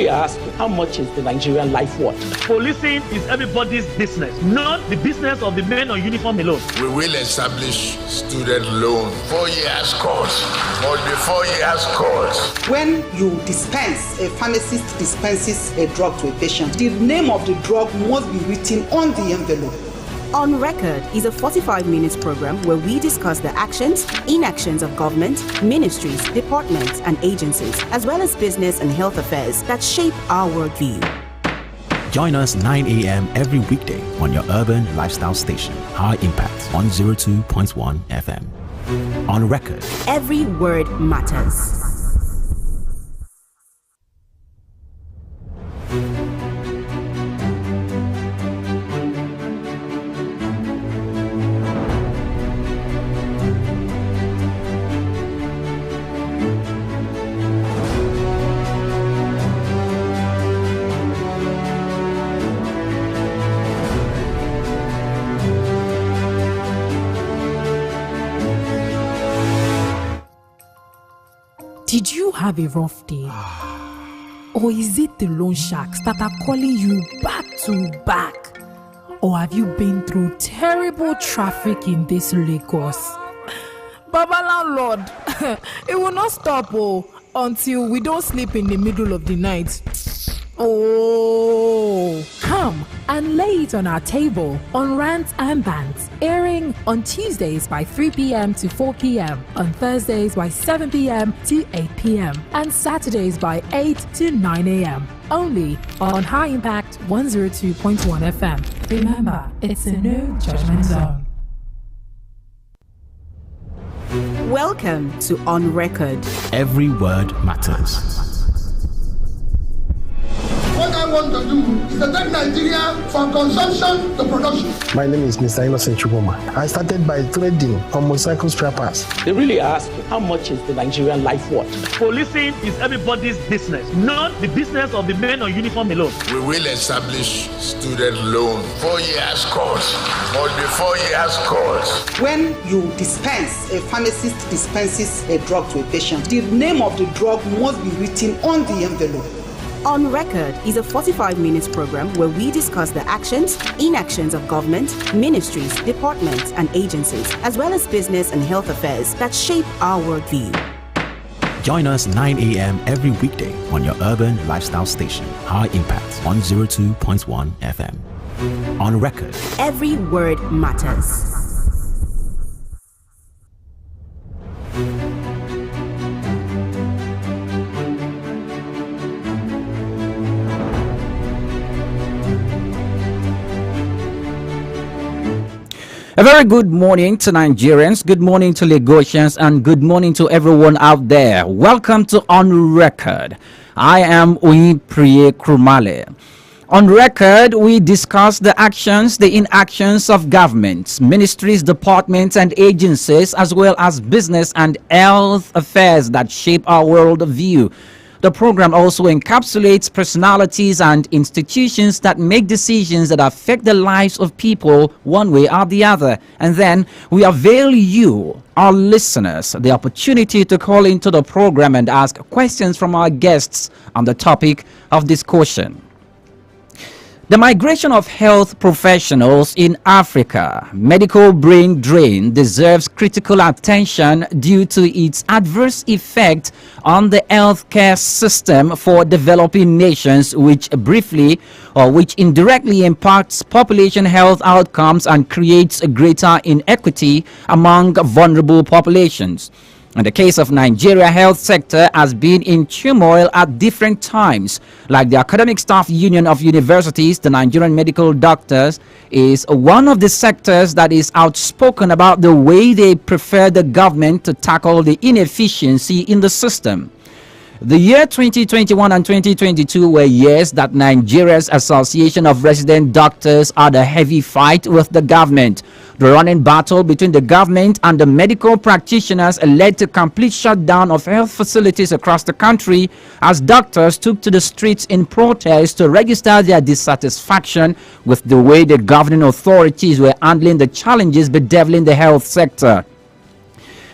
really ask, how much is the Nigerian life worth? Policing is everybody's business, not the business of the men on uniform alone. We will establish student loan. 4 years course. Must be 4 years course. When you dispense, a pharmacist dispenses a drug to a patient, the name of the drug must be written on the envelope. On Record is a 45-minute program where we discuss the actions, inactions of government, ministries, departments, and agencies, as well as business and health affairs that shape our worldview. Join us 9 a.m. every weekday on your urban lifestyle station, High Impact 102.1 FM. On Record. Every word matters. Did you have a rough day? Or is it the loan sharks that are calling you back to back? Or have you been through terrible traffic in this Lagos? Baba landlord, it will not stop until we don't sleep in the middle of the night. Oh, come and lay it on our table on Rants and Bants, airing on Tuesdays by 3 p.m. to 4 p.m., on Thursdays by 7 p.m. to 8 p.m., and Saturdays by 8 to 9 a.m. Only on High Impact 102.1 FM. Remember, it's a no judgment zone. Welcome to On Record. Every word matters. What I want to do is to take Nigeria from consumption to production. My name is Mr. Innocent Chuboma. I started by trading on motorcycle strappers. They really ask, how much is the Nigerian life worth? Policing is everybody's business, not the business of the men on uniform alone. We will establish student loan. 4 years course. Must be 4 years course. When you dispense, a pharmacist dispenses a drug to a patient, the name of the drug must be written on the envelope. On Record is a 45-minute program where we discuss the actions, inactions of government, ministries, departments, and agencies, as well as business and health affairs that shape our worldview. Join us 9 a.m. every weekday on your urban lifestyle station, High Impact 102.1 FM. On Record. Every word matters. A very good morning to Nigerians, good morning to Lagosians, and good morning to everyone out there. Welcome to On Record. I am Oyipriye Krumale. On Record, we discuss the actions, the inactions of governments, ministries, departments, and agencies, as well as business and health affairs that shape our world view. The program also encapsulates personalities and institutions that make decisions that affect the lives of people one way or the other. And then we avail you, our listeners, the opportunity to call into the program and ask questions from our guests on the topic of discussion. The migration of health professionals in Africa, medical brain drain, deserves critical attention due to its adverse effect on the healthcare system for developing nations, which indirectly impacts population health outcomes and creates a greater inequity among vulnerable populations. In the case of Nigeria, health sector has been in turmoil at different times. Like the Academic Staff Union of Universities, the Nigerian Medical Doctors is one of the sectors that is outspoken about the way they prefer the government to tackle the inefficiency in the system. The year 2021 and 2022 were years that Nigeria's Association of Resident Doctors had a heavy fight with the government. The running battle between the government and the medical practitioners led to complete shutdown of health facilities across the country as doctors took to the streets in protest to register their dissatisfaction with the way the governing authorities were handling the challenges bedeviling the health sector.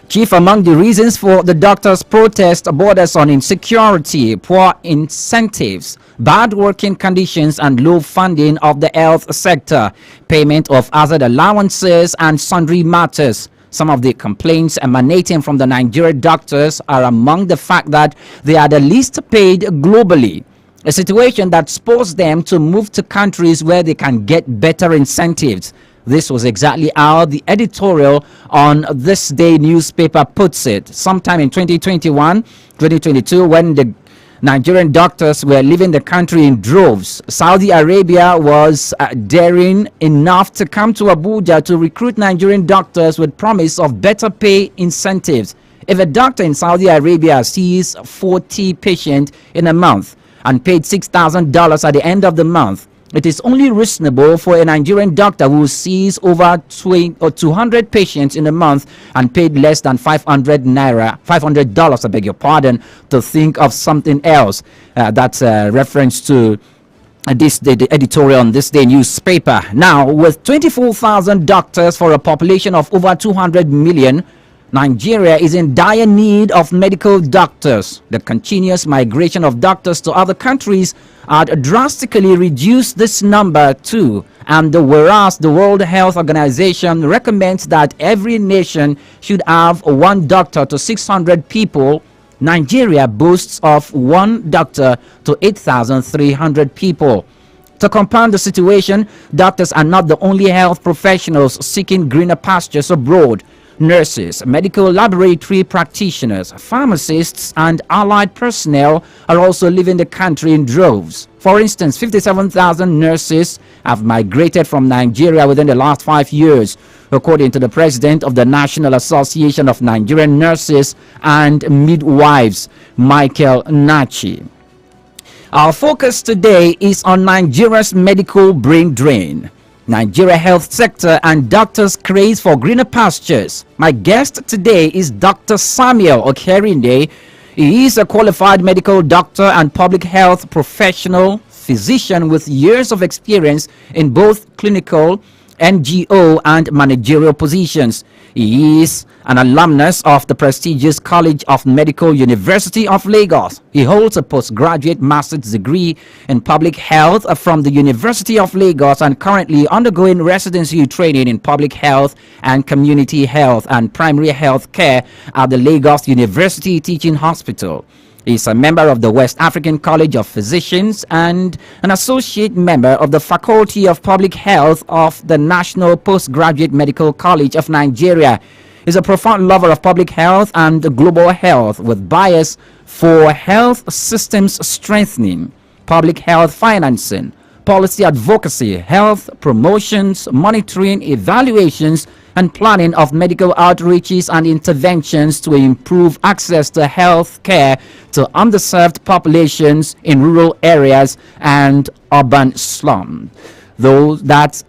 Chief among the reasons for the doctors' protest borders on insecurity, poor incentives, bad working conditions and low funding of the health sector, payment of hazard allowances and sundry matters. Some of the complaints emanating from the Nigerian doctors are among the fact that they are the least paid globally, a situation that spurs them to move to countries where they can get better incentives. This was exactly how the editorial on This Day newspaper puts it. Sometime in 2021-2022, when the Nigerian doctors were leaving the country in droves, Saudi Arabia was daring enough to come to Abuja to recruit Nigerian doctors with promise of better pay incentives. If a doctor in Saudi Arabia sees 40 patients in a month and paid $6,000 at the end of the month, it is only reasonable for a Nigerian doctor who sees over 200 patients in a month and paid less than $500, I beg your pardon, to think of something else. That's a reference to the editorial on This Day newspaper. Now, with 24,000 doctors for a population of over 200 million, Nigeria is in dire need of medical doctors. The continuous migration of doctors to other countries had drastically reduced this number too. And whereas the World Health Organization recommends that every nation should have one doctor to 600 people, Nigeria boasts of one doctor to 8,300 people. To compound the situation, doctors are not the only health professionals seeking greener pastures abroad. Nurses, medical laboratory practitioners, pharmacists, and allied personnel are also leaving the country in droves. For instance, 57,000 nurses have migrated from Nigeria within the last 5 years, according to the president of the National Association of Nigerian Nurses and Midwives, Michael Nachi. Our focus today is on Nigeria's medical brain drain, Nigeria health sector, and doctors' craze for greener pastures. My guest today is Dr. Samuel Okerinde. He is a qualified medical doctor and public health professional, physician with years of experience in both clinical, NGO, and managerial positions. He is an alumnus of the prestigious College of Medical University of Lagos. He holds a postgraduate master's degree in public health from the University of Lagos and currently undergoing residency training in public health and community health and primary health care at the Lagos University Teaching Hospital. He is a member of the West African College of Physicians and an associate member of the Faculty of Public Health of the National Postgraduate Medical College of Nigeria. He is a profound lover of public health and global health with bias for health systems strengthening, public health financing, policy advocacy, health promotions, monitoring, evaluations, and planning of medical outreaches and interventions to improve access to health care to underserved populations in rural areas and urban slums. Though that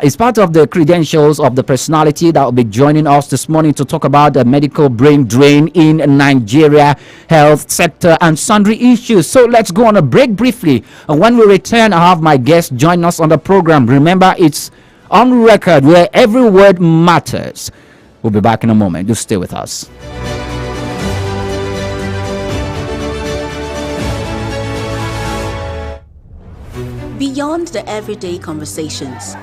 is part of the credentials of the personality that will be joining us this morning to talk about the medical brain drain in Nigeria health sector and sundry issues. So let's go on a break briefly, and when we return, I have my guest join us on the program. Remember, it's On Record, where every word matters. We'll be back in a moment. Just stay with us. Beyond the everyday conversations,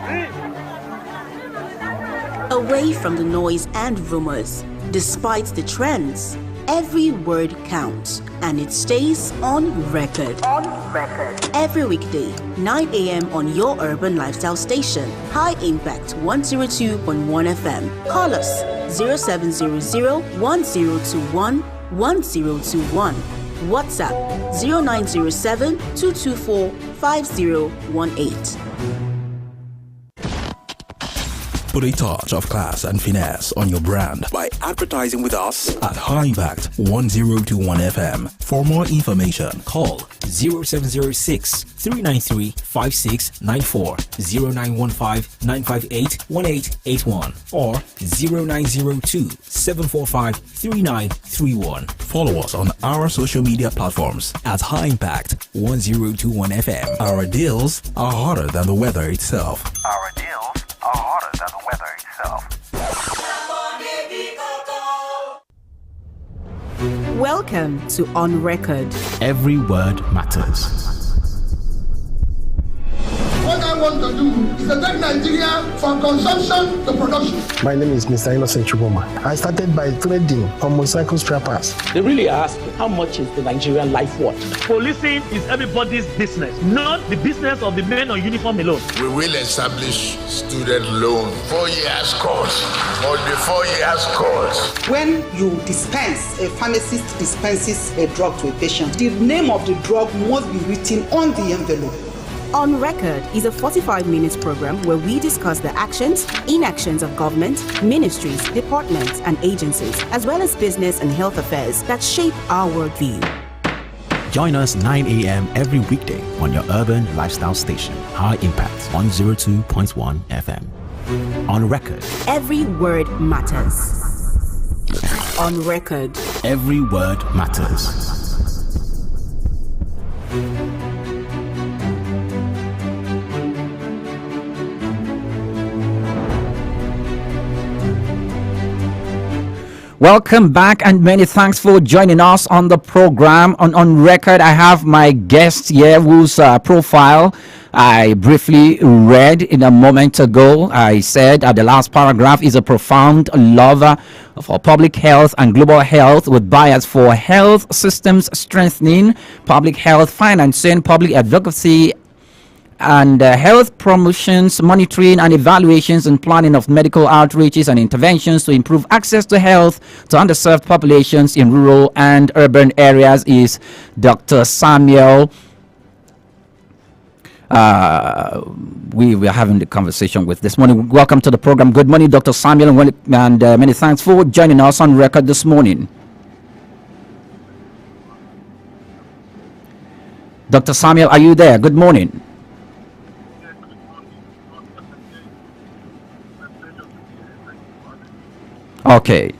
away from the noise and rumors, despite the trends, every word counts, and it stays on record. On record. Every weekday, 9 a.m. on your urban lifestyle station, High Impact 102.1 FM. Call us 0700-1021-1021. WhatsApp 0907-224-5018. Put a touch of class and finesse on your brand by advertising with us at High Impact 1021 FM. For more information, call 0706 393 5694, 0915 958 1881, or 0902 745 3931. Follow us on our social media platforms at High Impact 1021 FM. Our deals are hotter than the weather itself. Our deals are hotter than the weather itself. Welcome to On Record. Every word matters. What I want to do is to take Nigeria from consumption to production. My name is Mr. Innocent Chuboma. I started by trading on motorcycle spare parts. They really ask, how much is the Nigerian life worth? Policing is everybody's business, not the business of the men on uniform alone. We will establish student loan. 4 years course. Must be 4 years course. When you dispense, a pharmacist dispenses a drug to a patient, the name of the drug must be written on the envelope. On Record is a 45 minutes program where we discuss the actions, inactions of government, ministries, departments, and agencies, as well as business and health affairs that shape our worldview. Join us 9 a.m. every weekday on your urban lifestyle station, High Impact 102.1 FM. On Record. Every word matters. On Record. Every word matters. Welcome back and many thanks for joining us on the program. On Record, I have my guest here whose profile I briefly read in a moment ago. I said the last paragraph is a profound lover for public health and global health with bias for health systems strengthening, public health financing, public advocacy, and health promotions, monitoring and evaluations and planning of medical outreaches and interventions to improve access to health to underserved populations in rural and urban areas is Dr. Samuel. We were having the conversation with this morning. Welcome to the program. Good morning, Dr. Samuel, and many thanks for joining us on Record this morning. Dr. Samuel, are you there? Good morning. Okay,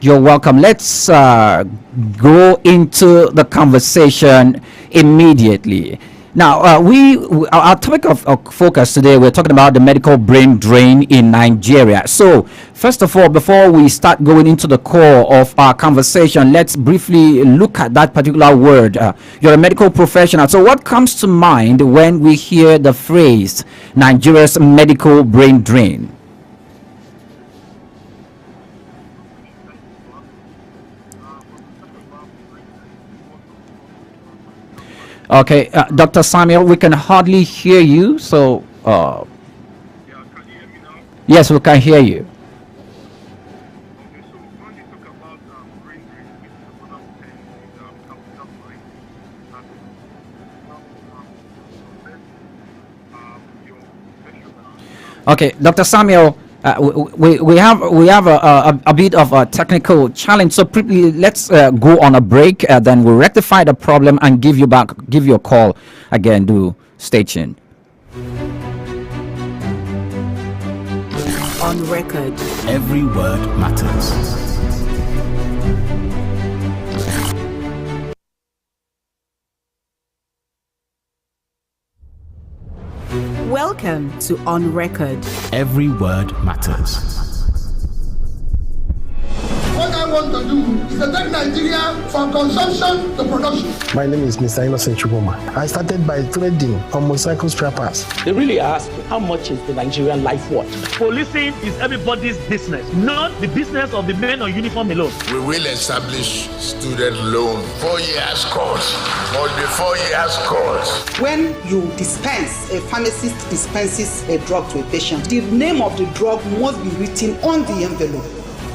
you're welcome. Let's go into the conversation immediately. Now, our topic of focus today, we're talking about the medical brain drain in Nigeria. So, first of all, before we start going into the core of our conversation, let's briefly look at that particular word. You're a medical professional. So, what comes to mind when we hear the phrase Nigeria's medical brain drain? Okay, Dr. Samuel, we can hardly hear you, so yes, we can hear you. Okay, Dr. Samuel, we have a bit of a technical challenge, so let's go on a break, then we'll rectify the problem and give you a call again. Do stay tuned. On Record. Every word matters. Welcome to On Record. Every word matters. What I want to do is to take Nigeria from consumption to production. My name is Mr. Innocent Chuboma. I started by trading on motorcycle spare parts. They really ask, how much is the Nigerian life worth? Policing is everybody's business, not the business of the men on uniform alone. We will establish student loan. 4 years course. Must be 4 years course. When you dispense, a pharmacist dispenses a drug to a patient, the name of the drug must be written on the envelope.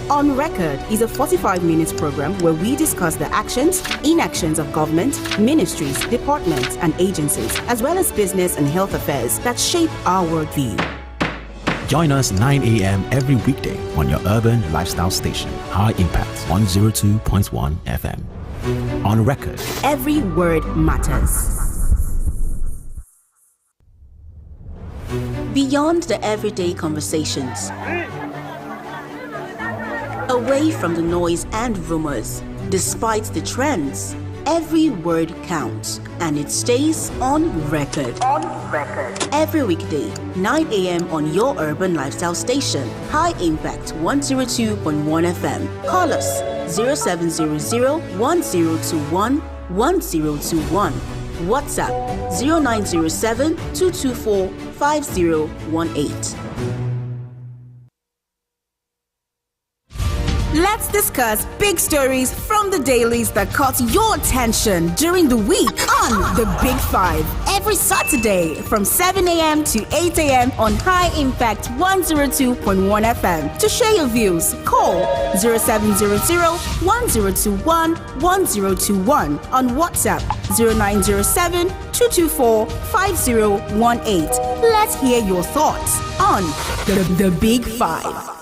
On Record is a 45 minutes program where we discuss the actions, inactions of government, ministries, departments, and agencies, as well as business and health affairs that shape our worldview. Join us 9 a.m. every weekday on your urban lifestyle station, High Impact 102.1 FM. On Record. Every word matters. Beyond the everyday conversations, away from the noise and rumors, despite the trends, every word counts and it stays on record. On record. Every weekday, 9 a.m. on your urban lifestyle station, High Impact 102.1 FM. Call us 0700 1021 1021. WhatsApp 0907 224 5018. Let's discuss big stories from the dailies that caught your attention during the week on The Big Five. Every Saturday from 7 a.m. to 8 a.m. on High Impact 102.1 FM. To share your views, call 0700 1021 1021 on WhatsApp 0907 224 5018. Let's hear your thoughts on The Big Five.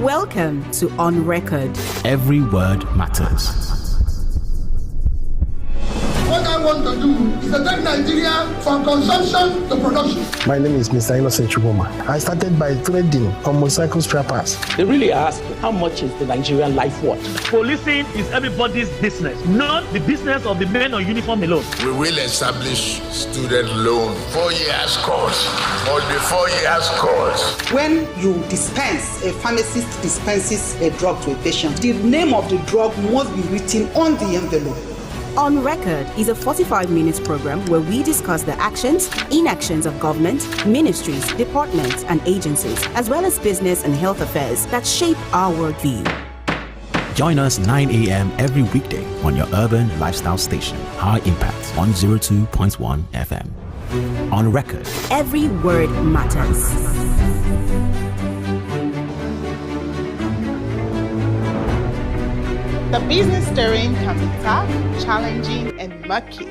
Welcome to On Record. Every word matters. What I want to do is to take Nigeria from consumption to production. My name is Mr. Innocent Chuboma. I started by trading on motorcycle scrappers. They really ask, how much is the Nigerian life worth? Policing is everybody's business, not the business of the men on uniform alone. We will establish student loan 4 years course. Must be 4 years course. When you dispense, a pharmacist dispenses a drug to a patient, the name of the drug must be written on the envelope. On Record is a 45 minutes program where we discuss the actions, inactions of government, ministries, departments, and agencies, as well as business and health affairs that shape our worldview. Join us 9 a.m. every weekday on your urban lifestyle station, High Impact 102.1 FM. On Record. Every word matters. The business terrain can be tough, challenging, and murky.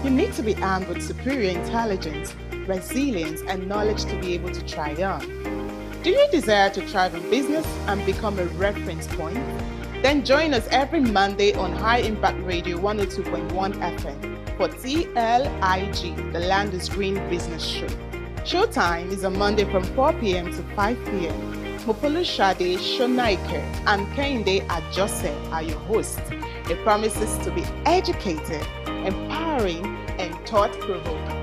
You need to be armed with superior intelligence, resilience, and knowledge to be able to triumph. Do you desire to thrive in business and become a reference point? Then join us every Monday on High Impact Radio 102.1 FM for TLIG, the Land is Green Business Show. Showtime is on Monday from 4 p.m. to 5 p.m. Mopolu Shade Shonaike and Kehinde Ajose are your hosts. It promises to be educated, empowering, and thought-provoking.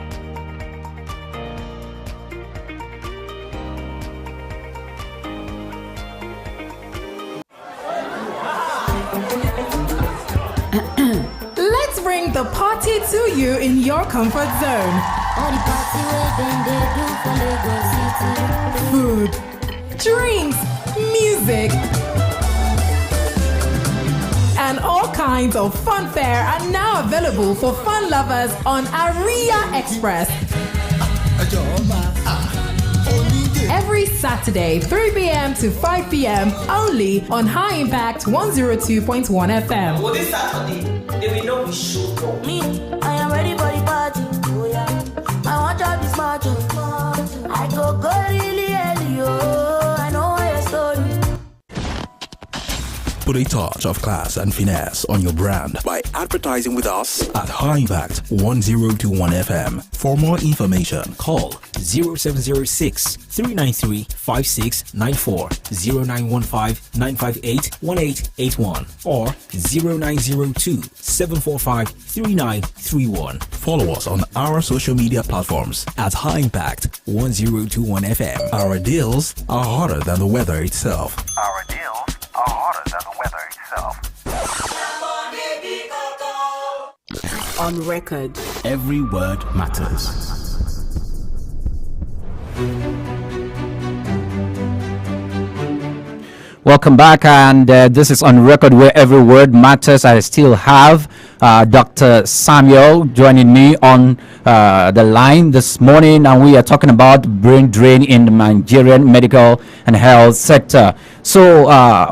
Let's bring the party to you in your comfort zone. Food, drinks, music, and all kinds of fun fare are now available for fun lovers on Aria Express. Every Saturday, 3 p.m. to 5 p.m. only on High Impact 102.1 FM. Well, this Saturday, they will know we show up. Me, I am ready for the party. Oh yeah, I want to be smart. I go really early. Oh, I know your story. Put a touch of class and finesse on your brand by advertising with us at High Impact 1021 FM. For more information, call 0706 393 5694, 0915 958 1881, or 0902 745 3931. Follow us on our social media platforms at High Impact 1021 FM. Our deals are hotter than the weather itself. Our deals are hotter than the weather itself. On Record. Every word matters. Welcome back, and this is On Record, where every word matters. I still have Dr. Samuel joining me on the line this morning, and we are talking about brain drain in the Nigerian medical and health sector. So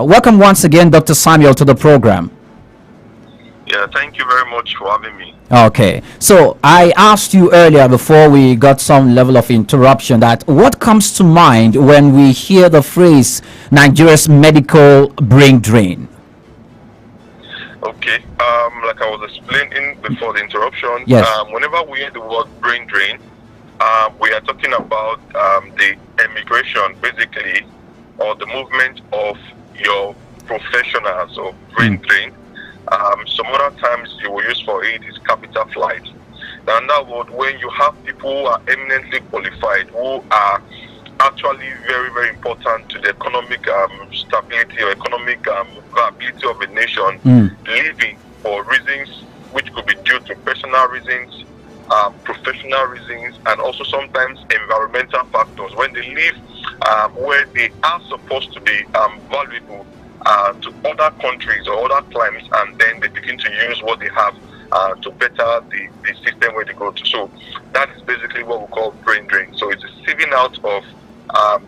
welcome once again, Dr. Samuel, to the program. Yeah, thank you very much for having me. Okay, so I asked you earlier before we got some level of interruption that what comes to mind when we hear the phrase Nigeria's medical brain drain? Okay, like I was explaining before the interruption, yes. Whenever we hear the word brain drain, we are talking about the emigration, basically, or the movement of your professionals of brain drain. Some other times you will use for it is capital flight. Now, in that word, when you have people who are eminently qualified, who are actually very, very important to the economic stability or economic viability of a nation, leaving for reasons which could be due to personal reasons, professional reasons, and also sometimes environmental factors. When they leave where they are supposed to be valuable to other countries or other climes, and then they begin to use what they have to better the system where they go to. So that is basically what we call brain drain. So it's a sieving out of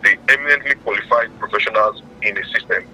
the eminently qualified professionals in the system.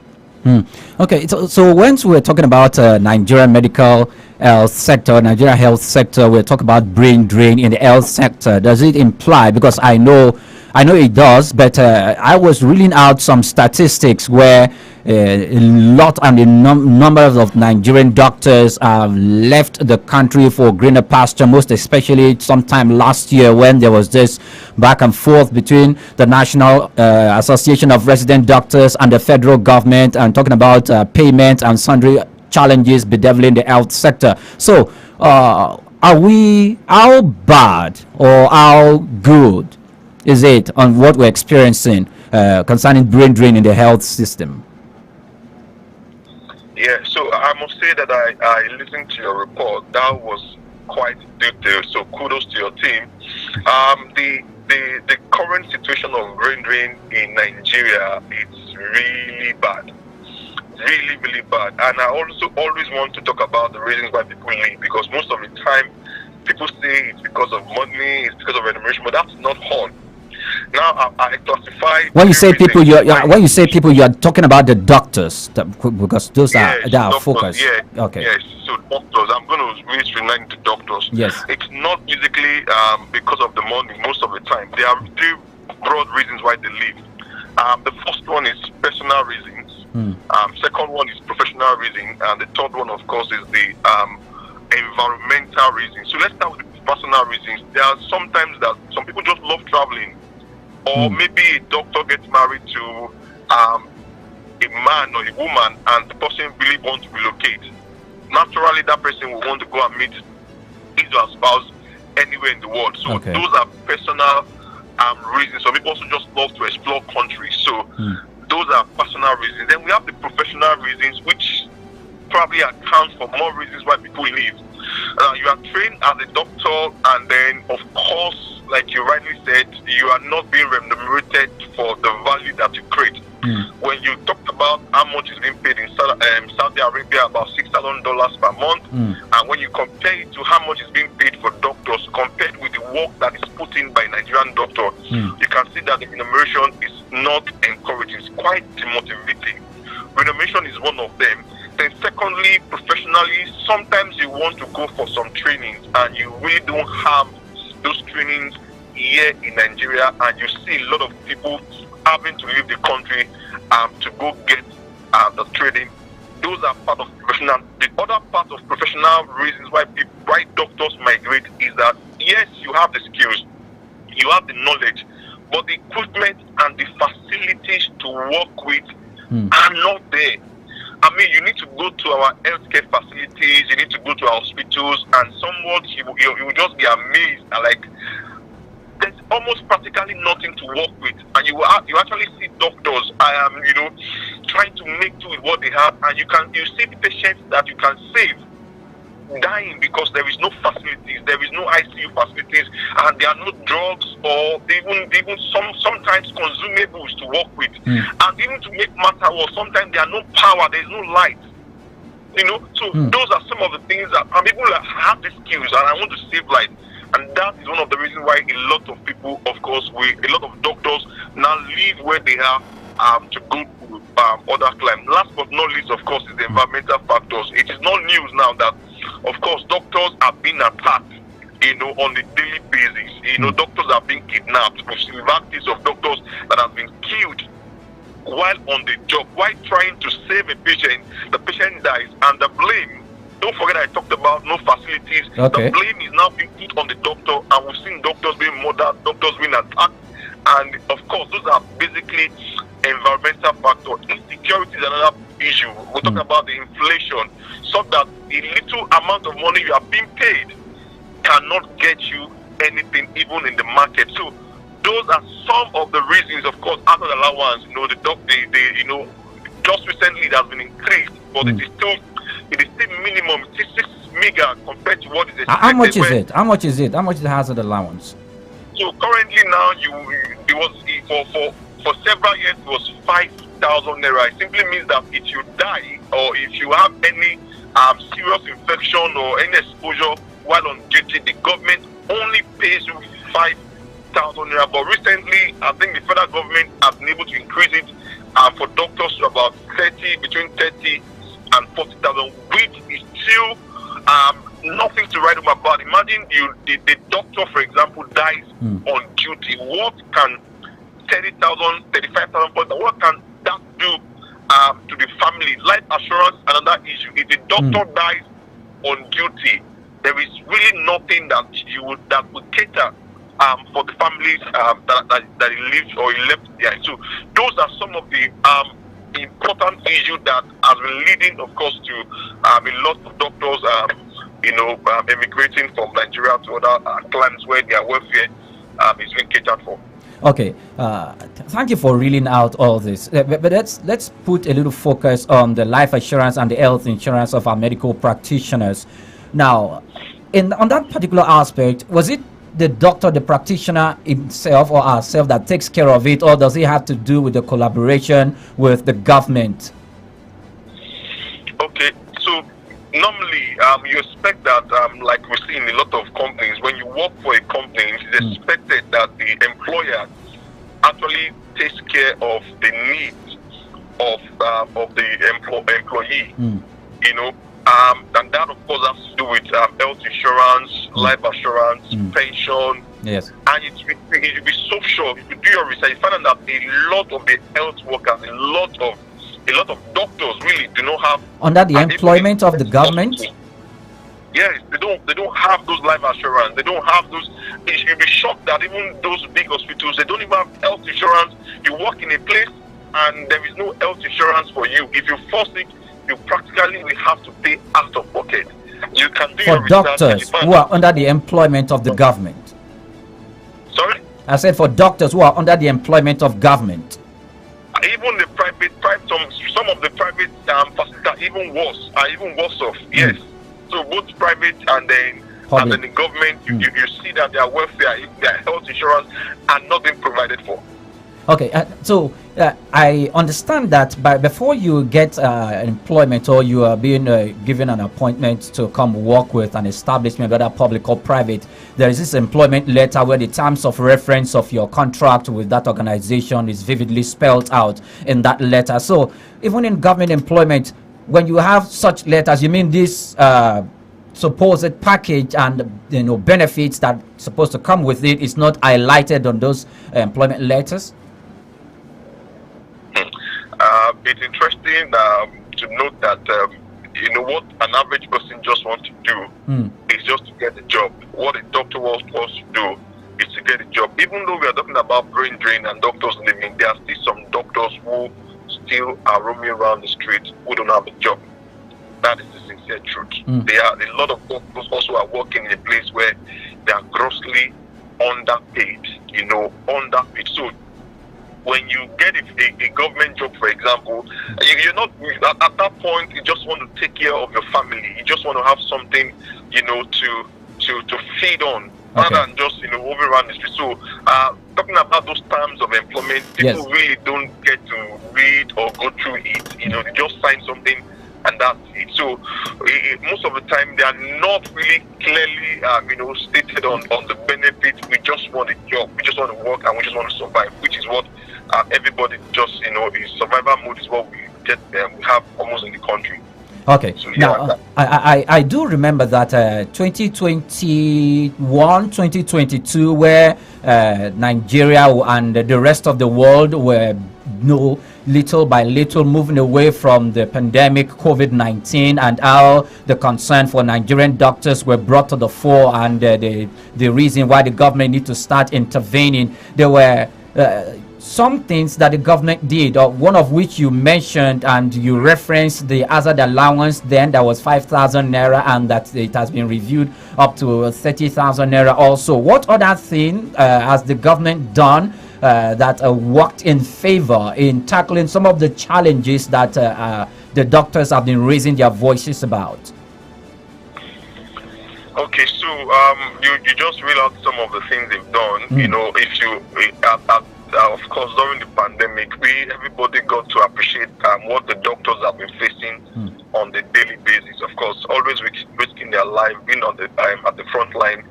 Okay, so once we're talking about Nigerian medical health sector, Nigeria health sector, we're talking about brain drain in the health sector. Does it imply, because I know it does, but I was reading out some statistics where a lot and the numbers of Nigerian doctors left the country for greener pasture, most especially sometime last year when there was this back and forth between the National Association of Resident Doctors and the federal government, and talking about payment and sundry challenges bedeviling the health sector. So how bad or how good is it on what we're experiencing concerning brain drain in the health system? Yeah, so I must say that I listened to your report. That was quite detailed, so kudos to your team. The current situation of brain drain in Nigeria is really bad. Really, really bad. And I also always want to talk about the reasons why people leave, because most of the time people say it's because of money, it's because of remuneration, but that's not all. Now I classify. When you say people, you're talking about the doctors, because those are our focus. Yeah. Okay. Yes. So doctors, I'm going to really streamline to doctors. Yes. It's not basically because of the money. Most of the time, there are three broad reasons why they leave. The first one is personal reasons. Second one is professional reasons, and the third one, of course, is the environmental reasons. So let's start with the personal reasons. There are sometimes that some people just love traveling. Or maybe a doctor gets married to a man or a woman, and the person really wants to relocate. Naturally, that person will want to go and meet his or her spouse anywhere in the world. So those are personal reasons. Some people also just love to explore countries. So those are personal reasons. Then we have the professional reasons, which probably account for more reasons why people leave. You are trained as a doctor, and then, of course, like you rightly said, you are not being remunerated for the value that you create. When you talked about how much is being paid in Saudi Arabia, about $6,000 per month, and when you compare it to how much is being paid for doctors compared with the work that is put in by Nigerian doctor, you can see that the remuneration is not encouraging. It's quite demotivating. Remuneration is one of them. Then secondly, professionally, sometimes you want to go for some trainings and you really don't have those trainings here in Nigeria, and you see a lot of people having to leave the country to go get the training. Those are part of professional. The other part of professional reasons why doctors migrate is that yes, you have the skills, you have the knowledge, but the equipment and the facilities to work with are not there. I mean, you need to go to our healthcare facilities, you need to go to our hospitals, and somewhat you will just be amazed. Like, there's almost practically nothing to work with, and you actually see doctors, trying to make do with what they have, and you see patients that you can save dying because there is no facilities, there is no ICU facilities, and there are no drugs or even sometimes consumables to work with. And even to make matter worse, sometimes there are no power, there is no light. So those are some of the things that people have the skills and I want to save life. And that is one of the reasons why a lot of people, of course, a lot of doctors now leave where they are to go to other climes. Last but not least, of course, is the environmental factors. It is not news now that, of course, doctors are being attacked, on a daily basis. Doctors are being kidnapped. We've seen cases of doctors that have been killed while on the job, while trying to save a patient. The patient dies, and the blame, don't forget I talked about no facilities. The blame is now being put on the doctor, and we've seen doctors being murdered, doctors being attacked. And of course, those are basically environmental factors. Insecurity is another issue. We're talking about the inflation, so that the little amount of money you are being paid cannot get you anything, even in the market. So those are some of the reasons, of course, after the allowance, just recently it has been increased, but it is still minimum, it is 6 meager compared to what is expected. How much is it? How much is it? How much is the hazard allowance? So currently now, it was for several years it was 5,000 naira. It simply means that if you die or if you have any serious infection or any exposure while on duty, the government only pays you 5,000 naira. But recently, I think the federal government has been able to increase it for doctors to about between 30 and 40,000, which is still nothing to write home about. Imagine the doctor, for example, dies on duty. What can 30,000, 35,000, what can that do to the family? Life assurance, another issue. If the doctor dies on duty, there is really nothing that would cater for the families that he lives or he left behind. So those are some of the important issues that has been leading, of course, to a lot of doctors, emigrating from Nigeria to other climes where their welfare is being catered for. Okay, thank you for reeling out all this. But let's put a little focus on the life assurance and the health insurance of our medical practitioners. Now, on that particular aspect, was it the doctor, the practitioner himself or herself that takes care of it, or does it have to do with the collaboration with the government? Okay, so normally you expect that, like we see in a lot of companies, when you work for a company, it is expected that the employer actually takes care of the needs of the employee. And that, of course, has to do with health insurance, life assurance, pension. Yes. And it will be so sure. If you do your research, you find out that a lot of the health workers, a lot of doctors really do not have under the employment of the government. Yes, they don't have those life assurance. They don't have those. You'll be shocked that even those big hospitals, they don't even have health insurance. You work in a place and there is no health insurance for you. If you fall sick, you practically will have to pay out of pocket. You can do for your doctors research who are under the employment of the government. Sorry? I said for doctors who are under the employment of government. Even the private some of the private facilities are even worse off. Yes. So both private and then the government, you see that their welfare, their health insurance are not being provided for. Okay, so I understand that before you get employment or you are being given an appointment to come work with an establishment, whether public or private, there is this employment letter where the terms of reference of your contract with that organization is vividly spelled out in that letter. So even in government employment, when you have such letters, you mean this supposed package and benefits that supposed to come with it is not highlighted on those employment letters? It's interesting to note that what an average person just wants to do is just to get a job. What a doctor wants to do is to get a job. Even though we are talking about brain drain and doctors leaving, there are still some doctors who still are roaming around the street who don't have a job. That is the sincere truth. There are a lot of doctors also are working in a place where they are grossly underpaid. Underpaid. So when you get a government job, for example, you're not at that point. You just want to take care of your family. You just want to have something, to feed on, rather than just moving around the street. So, talking about those terms of employment, people really don't get to read or go through it. They just sign something and that's it. So, most of the time, they are not really clearly, stated on the benefits. We just want a job. We just want to work and we just want to survive, which is what everybody just, the survival mode is what we have almost in the country. Okay. So, now, I do remember that 2021, 2022, where Nigeria and the rest of the world were little by little moving away from the pandemic COVID-19, and how the concern for Nigerian doctors were brought to the fore, and the reason why the government need to start intervening. There were some things that the government did, or one of which you mentioned and you referenced the hazard allowance. Then that was 5,000 naira, and that it has been reviewed up to 30,000 naira also. What other thing has the government done that worked in favor in tackling some of the challenges that the doctors have been raising their voices about? Okay, so you just read out some of the things they've done. You know, if you of course, during the pandemic, everybody got to appreciate what the doctors have been facing on the daily basis. Of course, always risking their life, being on the at the front line,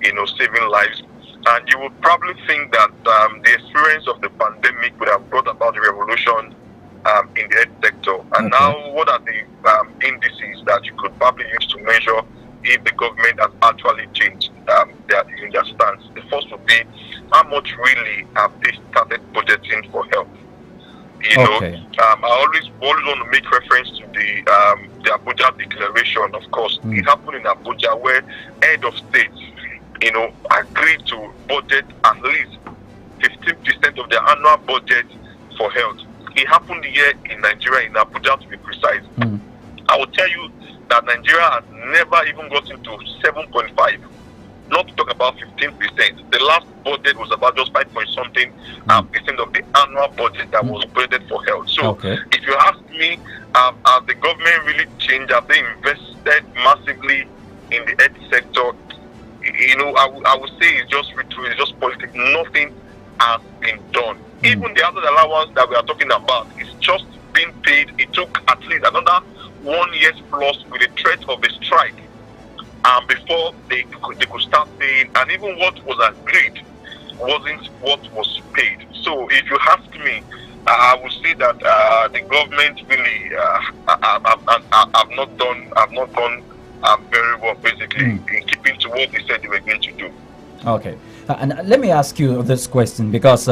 saving lives. And you would probably think that the experience of the pandemic would have brought about a revolution in the health sector. And now, what are the indices that you could probably use to measure if the government has actually changed their stance? The first would be, how much really have they started budgeting for health? I always want to make reference to the Abuja Declaration. Of course, it happened in Abuja, where head of state, agreed to budget at least 15% of their annual budget for health. It happened here in Nigeria, in Abuja to be precise. I will tell you that Nigeria has never even gotten to 7.5, not to talk about 15%. The last budget was about just 5-point-something percent of the annual budget that was budgeted for health. So if you ask me, has the government really changed? Have they invested massively in the health sector? I would say it's just rhetoric, it's just politics. Nothing has been done. Even the other allowance that we are talking about is just being paid. It took at least another 1 year plus with the threat of a strike before they could start paying, and even what was agreed wasn't what was paid. So if you ask me, I would say that the government really have not done very well, basically, in keeping to what they said they were going to do. Okay, and let me ask you this question, because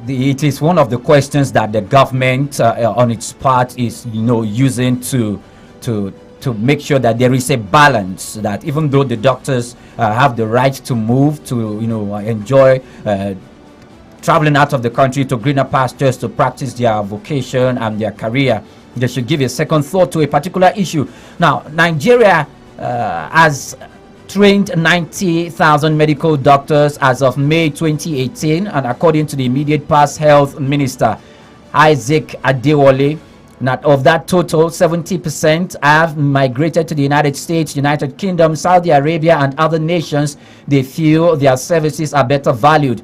it is one of the questions that the government on its part is using to make sure that there is a balance, that even though the doctors have the right to move, to enjoy traveling out of the country to greener pastures to practice their vocation and their career, they should give a second thought to a particular issue. Now, Nigeria has trained 90,000 medical doctors as of May 2018, and according to the immediate past health minister, Isaac Adewale, of that total, 70% have migrated to the United States, United Kingdom, Saudi Arabia, and other nations. They feel their services are better valued.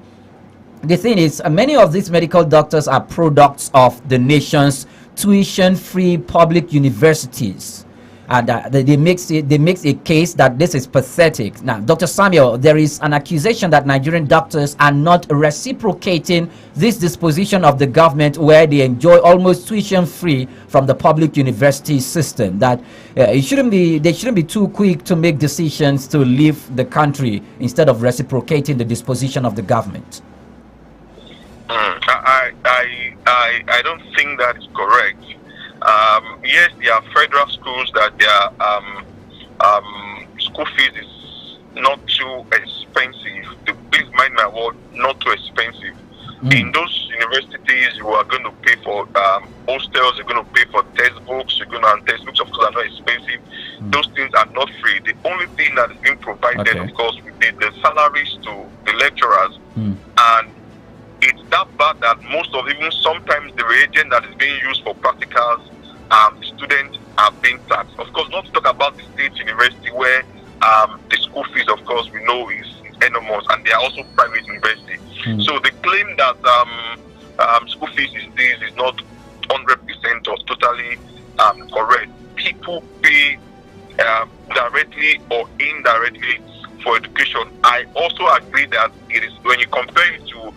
The thing is, many of these medical doctors are products of the nation's tuition-free public universities, and they makes a case that this is pathetic. Now, Dr. Samuel, there is an accusation that Nigerian doctors are not reciprocating this disposition of the government, where they enjoy almost tuition-free from the public university system. That they shouldn't be too quick to make decisions to leave the country instead of reciprocating the disposition of the government. I don't think that is correct. Yes, there are federal schools that their school fees is not too expensive. Please mind my word, not too expensive. In those universities, you are going to pay for hostels, you're going to pay for textbooks, and textbooks, of course, are not expensive. Those things are not free. The only thing that is being provided, of course, we pay the salaries to the lecturers, and it's that bad that most of, even sometimes, the reagent that is being used for practicals, students are being taxed. Of course, not to talk about the state university, where the school fees, of course, we know is enormous, and they are also private universities. So the claim that school fees is not 100% or totally correct. People pay directly or indirectly for education. I also agree that it is, when you compare it to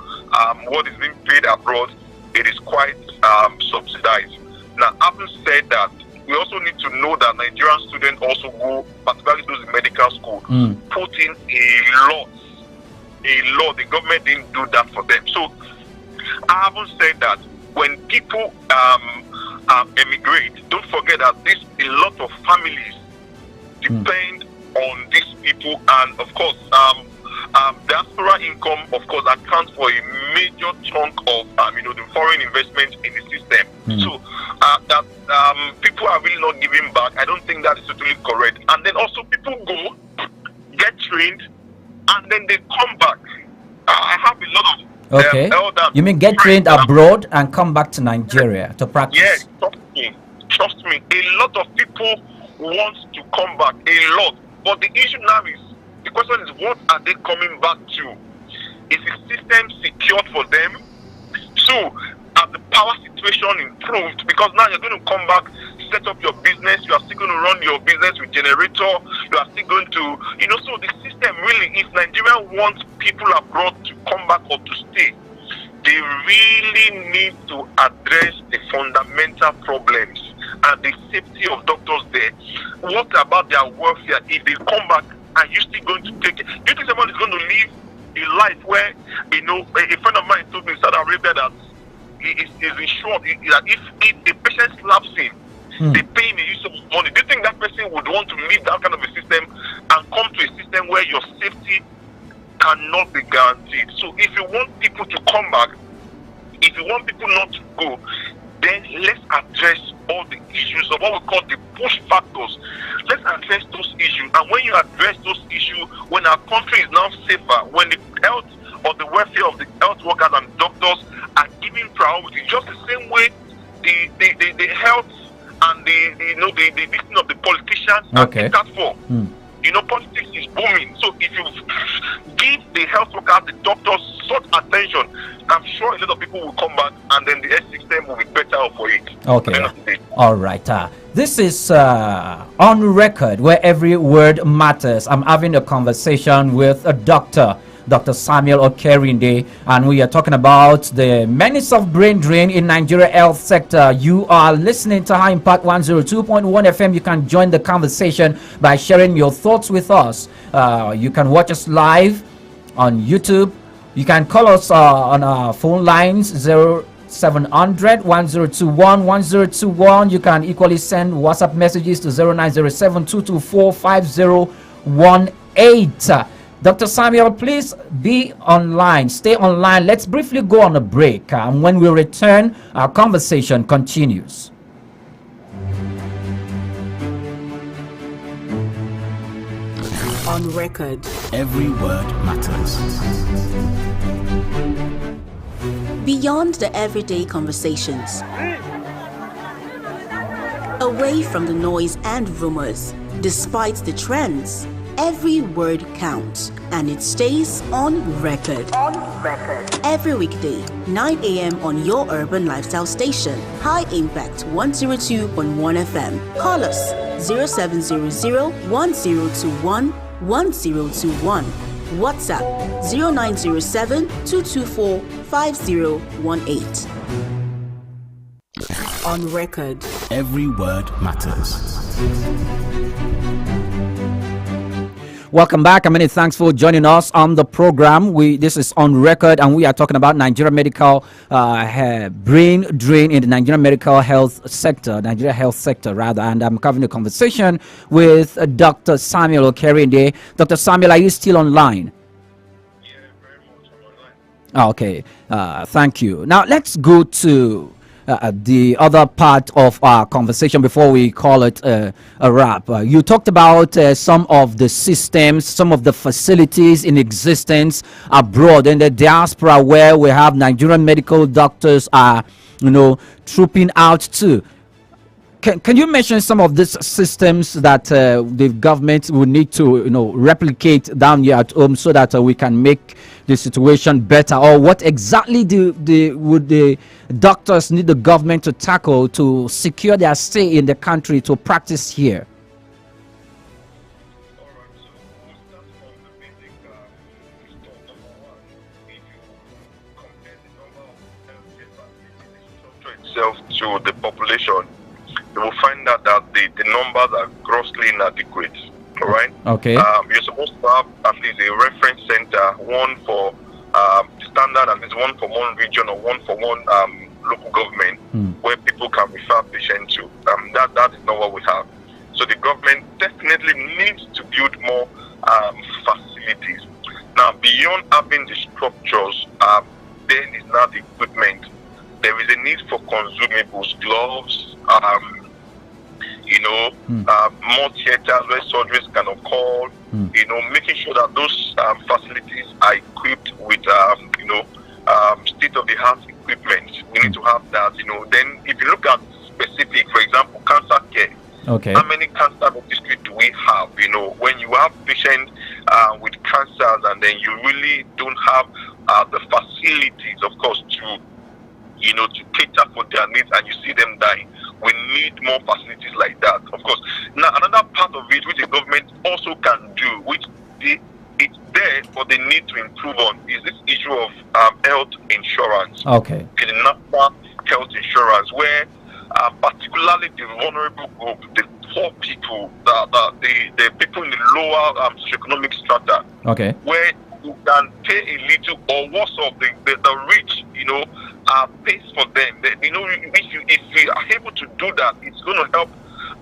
what is being paid abroad, it is quite subsidized. Now, having said that, we also need to know that Nigerian students also go, particularly those in medical school, put in a lot. The government didn't do that for them. So, I haven't said that when people emigrate, don't forget that a lot of families depend on these people, and of course, Diaspora income, of course, accounts for a major chunk of the foreign investment in the system. So that people are really not giving back. I don't think that is totally correct. And then also people go, get trained, and then they come back. I have a lot of You mean get trained abroad and come back to Nigeria to practice? Yes, trust me. A lot of people want to come back, a lot. But the issue now is, the question is, what are they coming back to? Is the system secured for them? So, as the power situation improved, because now you're going to come back, set up your business, you are still going to run your business with generator, you are still going to, so the system really, if Nigeria wants people abroad to come back or to stay, they really need to address the fundamental problems and the safety of doctors there. What about their welfare if they come back and you're still going to take it? Do you think someone is going to live a life where, a friend of mine told me in Saudi Arabia that is insured, that if a patient slaps him, they pay him a use of money. Do you think that person would want to leave that kind of a system and come to a system where your safety cannot be guaranteed? So if you want people to come back, if you want people not to go, then let's address all the issues of what we call the push factors. Let's address those issues. And when you address those issues, when our country is now safer, when the health or the welfare of the health workers and doctors are given priority, just the same way the health and the victim of the politicians are catered for. Politics is booming. So if you give the health workers, the doctors such attention, I'm sure a lot of people will come back, and then the health system will be better for it. Okay. All right. This is On Record, where every word matters. I'm having a conversation with a doctor, Dr. Samuel Okerinde, and we are talking about the menace of brain drain in Nigeria health sector. You are listening to High Impact 102.1 FM. You can join the conversation by sharing your thoughts with us. You can watch us live on YouTube. You can call us on our phone lines 0700 1021 1021. You can equally send WhatsApp messages to 0907 224 5018. Dr. Samuel, please be online. Stay online. Let's briefly go on a break. And when we return, our conversation continues. On Record. Every word matters. Beyond the everyday conversations. Away from the noise and rumors. Despite the trends, every word counts, and it stays on record. On record. Every weekday, 9 a.m. on your urban lifestyle station, High Impact 102.1 FM. Call us 0700 1021 1021. WhatsApp 0907 224 5018. On Record. Every word matters. Welcome back, and many thanks for joining us on the program. This is On Record, and we are talking about Nigeria medical brain drain in the Nigerian medical health sector, and I'm having a conversation with Dr. Samuel Okerinde. Dr. Samuel, are you still online? Yeah, very much. I'm online. Okay, thank you. Now let's go to the other part of our conversation before we call it a wrap. You talked about some of the systems, some of the facilities in existence abroad in the diaspora where we have Nigerian medical doctors are, trooping out to. Can you mention some of these systems that the government will need to, replicate down here at home so that we can make the situation better? Or what exactly would the doctors need the government to tackle to secure their stay in the country to practice here? Itself to the population, you will find out that the numbers are grossly inadequate. All right. Okay. You're supposed to have at least a reference center, one for standard, and there's one for one region or one for one local government, where people can refer patients to. That is not what we have. So the government definitely needs to build more facilities. Now, beyond beyond having the structures, then is now the equipment. There is a need for consumables, gloves, more theaters where surgeries can occur, making sure that those facilities are equipped with, state-of-the-art equipment. We need to have that, Then if you look at specific, for example, cancer care, how many cancer registries do we have? When you have patients with cancers and then you really don't have the facilities, of course, to cater for their needs, and you see them dying. We need more facilities like that, of course. Now, another part of it which the government also can do, which it's there but they need to improve on, is this issue of health insurance. Okay. The national health insurance, where particularly the vulnerable group, the poor people, the people in the lower socioeconomic strata, where you can pay a little or worse of the rich, pays for them. If we are able to do that, it's going to help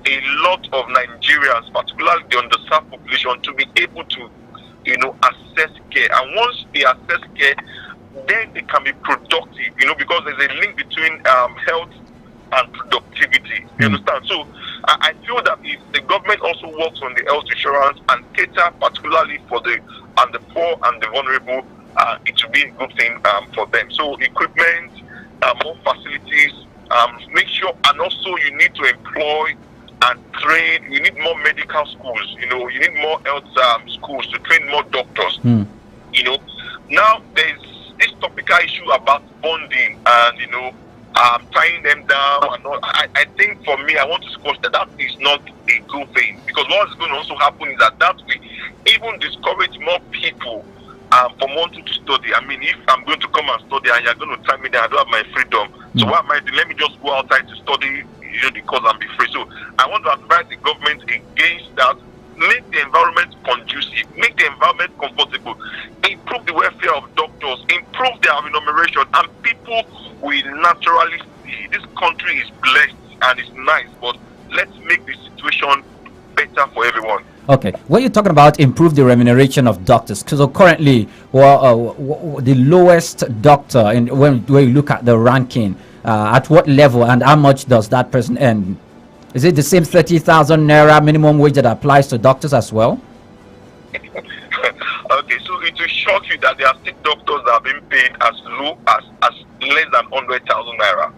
a lot of Nigerians, particularly the underserved population, to be able to, access care. And once they access care, then they can be productive, because there's a link between health and productivity. You understand? So I feel that if the government also works on the health insurance and cater particularly for the poor and the vulnerable, it will be a good thing for them. So equipment, more facilities, make sure, and also you need to employ and train. You need more medical schools. You need more health schools to train more doctors. Now there's this topical issue about bonding and tying them down and all. I think for me, I want to squash that is not a good thing, because what's going to also happen is that will even discourage more people from wanting to study. I mean, if I'm going to come and study and you're going to tie me down, I don't have my freedom. So what am I doing? Let me just go outside to study the course and be free. So I want to advise the government against that. Make the environment conducive, make the environment comfortable, improve the welfare of doctors, improve their remuneration, and people will naturally see this country is blessed and it's nice, but let's make the situation better for everyone. Okay, when you're talking about improve the remuneration of doctors, so currently, the lowest doctor, when you look at the ranking, at what level and how much does that person earn? Is it the same 30,000 naira minimum wage that applies to doctors as well? Okay, so it will shock you that there are still doctors that are being paid as low as less than 100,000 naira.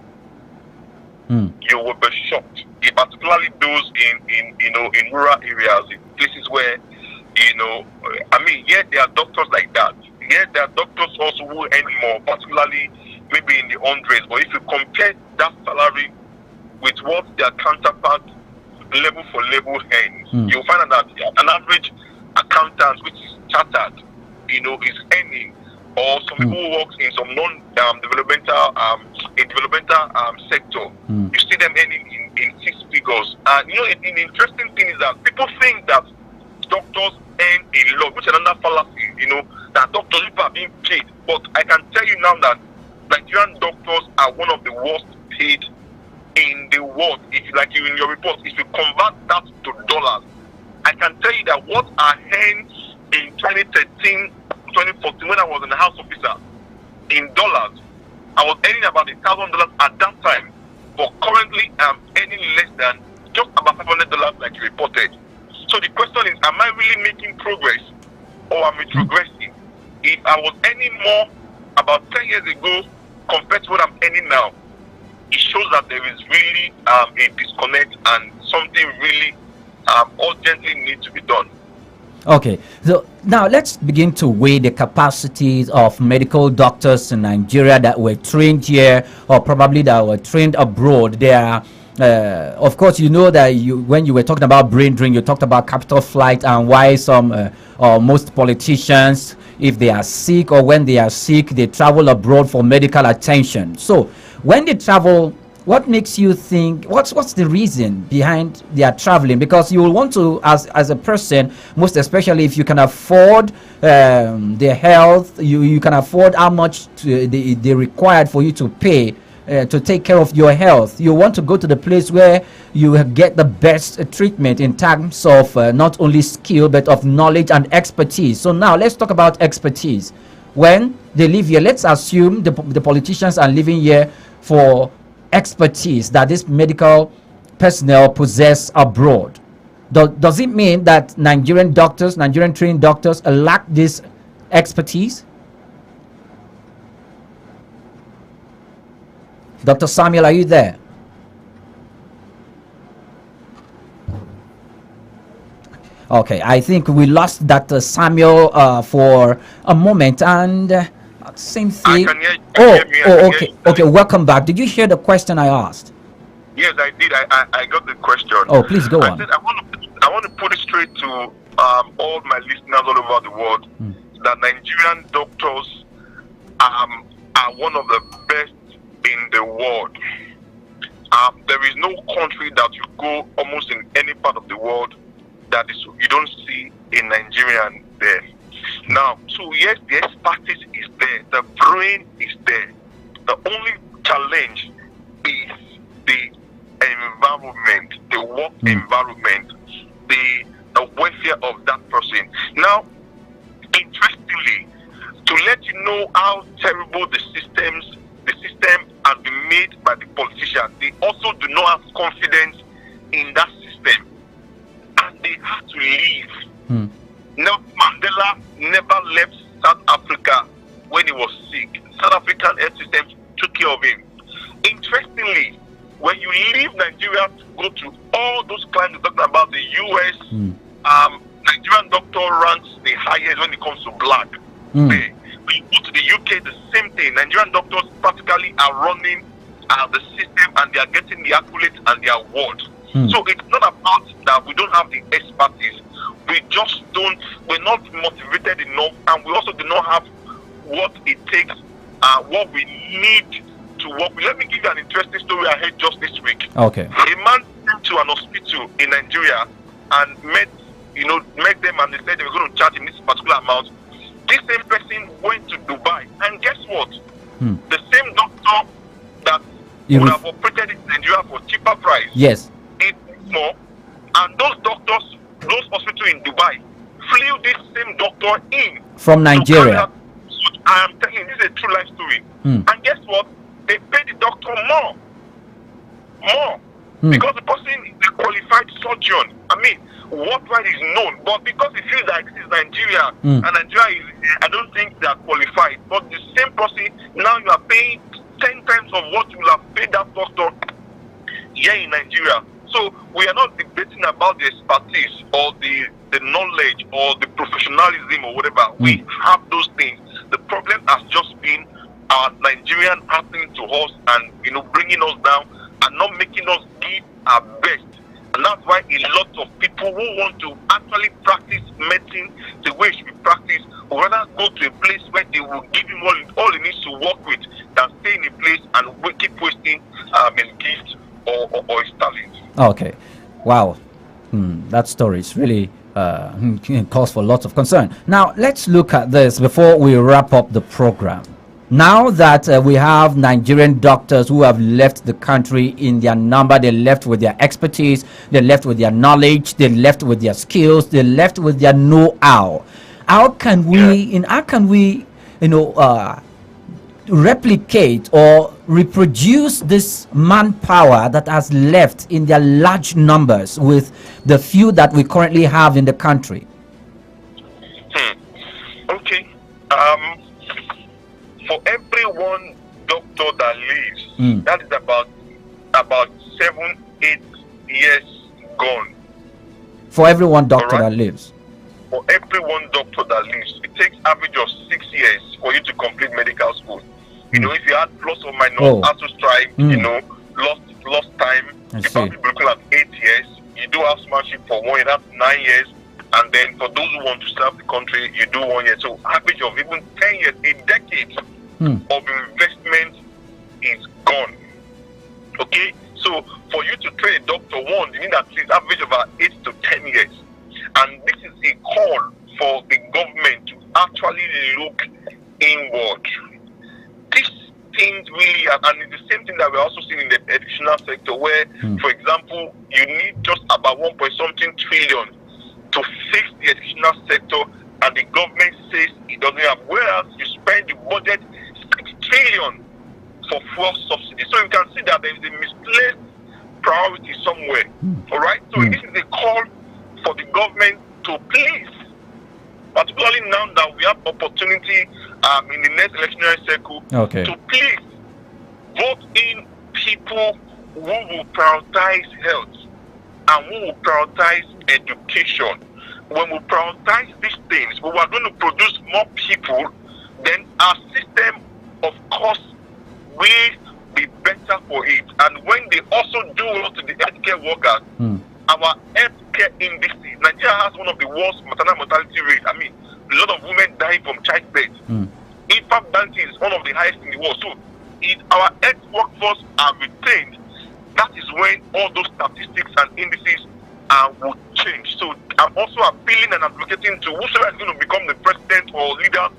You will be shocked, particularly those in rural areas, in places where there are doctors like that. Yes, there are doctors also who earn more, particularly maybe in the hundreds. But if you compare that salary with what their counterpart level for level earns, you'll find out that an average accountant, which is chartered, is earning, or some people who work in some non-developmental sector, you see them earning in 6 figures. And an interesting thing is that people think that doctors earn a lot, which is another fallacy, that doctors are being paid. But I can tell you now that Nigerian doctors are one of the worst paid in the world. If you like, in your report, if you convert that to dollars, I can tell you that what I earned in 2013, 2014, when I was an house officer, in dollars, I was earning about $1,000 at that time. But currently, I'm earning less than just about $500, like you reported. So the question is, am I really making progress, or am I regressing? If I was earning more about 10 years ago compared to what I'm earning now, it shows that there is really a disconnect and something really urgently needs to be done. Okay, so now let's begin to weigh the capacities of medical doctors in Nigeria that were trained here, or probably that were trained abroad. They are, of course, that when you were talking about brain drain, you talked about capital flight and why some or most politicians, if they are sick or when they are sick, they travel abroad for medical attention. So when they travel, what makes you think, what's the reason behind their traveling? Because you will want to, as a person, most especially if you can afford their health, you can afford how much they required for you to pay to take care of your health. You want to go to the place where you get the best treatment in terms of not only skill but of knowledge and expertise. So now let's talk about expertise. When they live here, let's assume the politicians are living here for expertise that this medical personnel possess abroad. Does it mean that Nigerian trained doctors lack this expertise? Dr. Samuel, are you there? Okay, I think we lost Dr. Samuel for a moment, and same thing. Okay, welcome back. Did you hear the question I asked? Yes, I did. I got the question. Oh, please go on. I said I want to put it straight to all my listeners all over the world that Nigerian doctors are one of the best in the world. There is no country that you go almost in any part of the world that you don't see a Nigerian there. Now, so yes, the expertise is there, the brain is there. The only challenge is the environment, the work environment, the welfare of that person. Now, interestingly, to let you know how terrible the system has been made by the politicians, they also do not have confidence in that system, and they have to leave. Now, Mandela never left South Africa when he was sick. South African health system took care of him. Interestingly, when you leave Nigeria to go to all those clients you're talking about, the US, Nigerian doctor ranks the highest when it comes to black. When you go to the UK, the same thing. Nigerian doctors practically are running the system, and they are getting the accolades and the awards. So it's not about that we don't have the expertise. We're not motivated enough, and we also do not have what it takes, what we need to work with. Let me give you an interesting story I heard just this week. Okay. A man came to an hospital in Nigeria and met them, and they said they were going to charge him this particular amount. This same person went to Dubai, and guess what? The same doctor that would have operated in Nigeria for cheaper price. Yes. It more, and those doctors, those hospitals in Dubai, flew this same doctor in from Nigeria. I am telling you, this is a true life story. And guess what? They pay the doctor more. Because the person is a qualified surgeon. I mean, worldwide is known, but because it feels like this is Nigeria, and Nigeria is, I don't think they are qualified. But the same person, now you are paying 10 times of what you will have paid that doctor here in Nigeria. So we are not debating about the expertise or the knowledge or the professionalism or whatever. We have those things. The problem has just been our Nigerian happening to us and bringing us down and not making us give our best. And that's why a lot of people who want to actually practice medicine the way it should be practiced would rather go to a place where they will give him all he needs to work with than stay in a place and keep wasting his gifts or his talent. Okay. Wow. That story is really cause for lots of concern. Now, let's look at this before we wrap up the program. Now that we have Nigerian doctors who have left the country in their number, they left with their expertise, they left with their knowledge, they left with their skills, they left with their know-how. How can we replicate or reproduce this manpower that has left in their large numbers with the few that we currently have in the country? Okay. For every one doctor that leaves, that is about 7-8 years gone. For every one doctor that leaves? For every one doctor that leaves, it takes average of 6 years for you to complete medical school. If you had plus or minus, had to strike, lost time, you probably be looking at 8 years. You do have sponsorship for 1 year, that's 9 years. And then for those who want to serve the country, you do 1 year. So average of even 10 years, a decade of investment is gone. Okay? So for you to train a doctor, you need at least average about 8 to 10 years. And this is a call for the government to actually look inward. These things really, and it's the same thing particularly now that we have opportunity in the next electionary cycle, to please vote in people who will prioritize health and who will prioritize education. When we prioritize these things, we are going to produce more people, then our system, of course, will be better for it. And when they also do well to the healthcare workers, our healthcare industry, Nigeria has one of the worst maternal mortality rates. I mean, a lot of women dying from childbirth. Infant mortality is one of the highest in the world. So, if our health workforce are retained, that is when all those statistics and indices will change. So, I'm also appealing and advocating to whoever is going to become the president or leader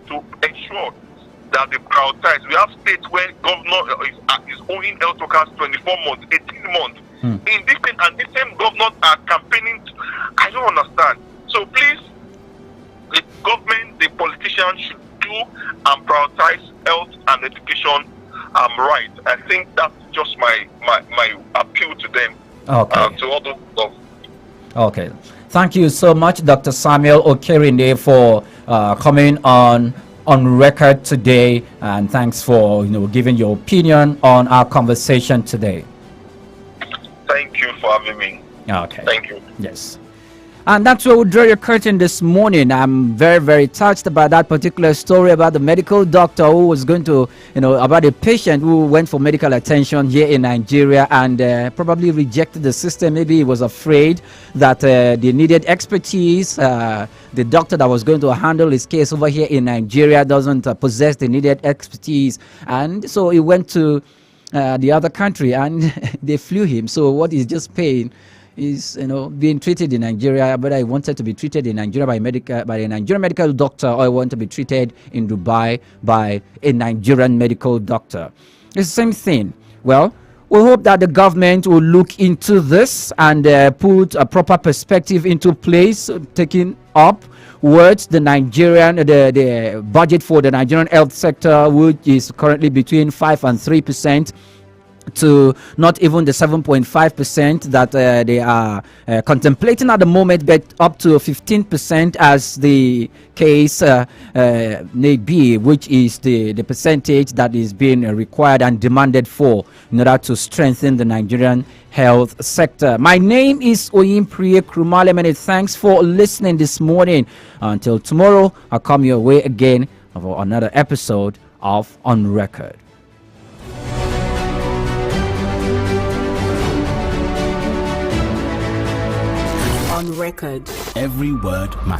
to ensure that they prioritize. We have states where governor is owing health workers 24 months, 18 months. In this thing, and the same governors are campaigning. I don't understand. So please, the government, the politicians should do and prioritize health and education right. I think that's just my appeal to them. To all those of. Okay. Thank you so much, Dr. Samuel Okerinde, for coming on record today, and thanks for giving your opinion on our conversation today. Thank you for having me. Okay. Thank you. Yes. And that's where we draw your curtain this morning. I'm very, very touched about that particular story about the medical doctor who was going to, about a patient who went for medical attention here in Nigeria and probably rejected the system. Maybe he was afraid that they needed expertise. The doctor that was going to handle his case over here in Nigeria doesn't possess the needed expertise. And so he went to the other country and they flew him. So what he's just paying is being treated in Nigeria, but I wanted to be treated in Nigeria by a Nigerian medical doctor, or I want to be treated in Dubai by a Nigerian medical doctor. It's the same thing. Well, we hope that the government will look into this and put a proper perspective into place, taking up words the budget for the Nigerian health sector, which is currently between 5 and 3%. To not even the 7.5% that they are contemplating at the moment, but up to 15% as the case may be, which is the percentage that is being required and demanded for in order to strengthen the Nigerian health sector. My name is Oyinpriye Krumale. Many thanks for listening this morning. Until tomorrow, I'll come your way again for another episode of On Record. On Record. Every word matters.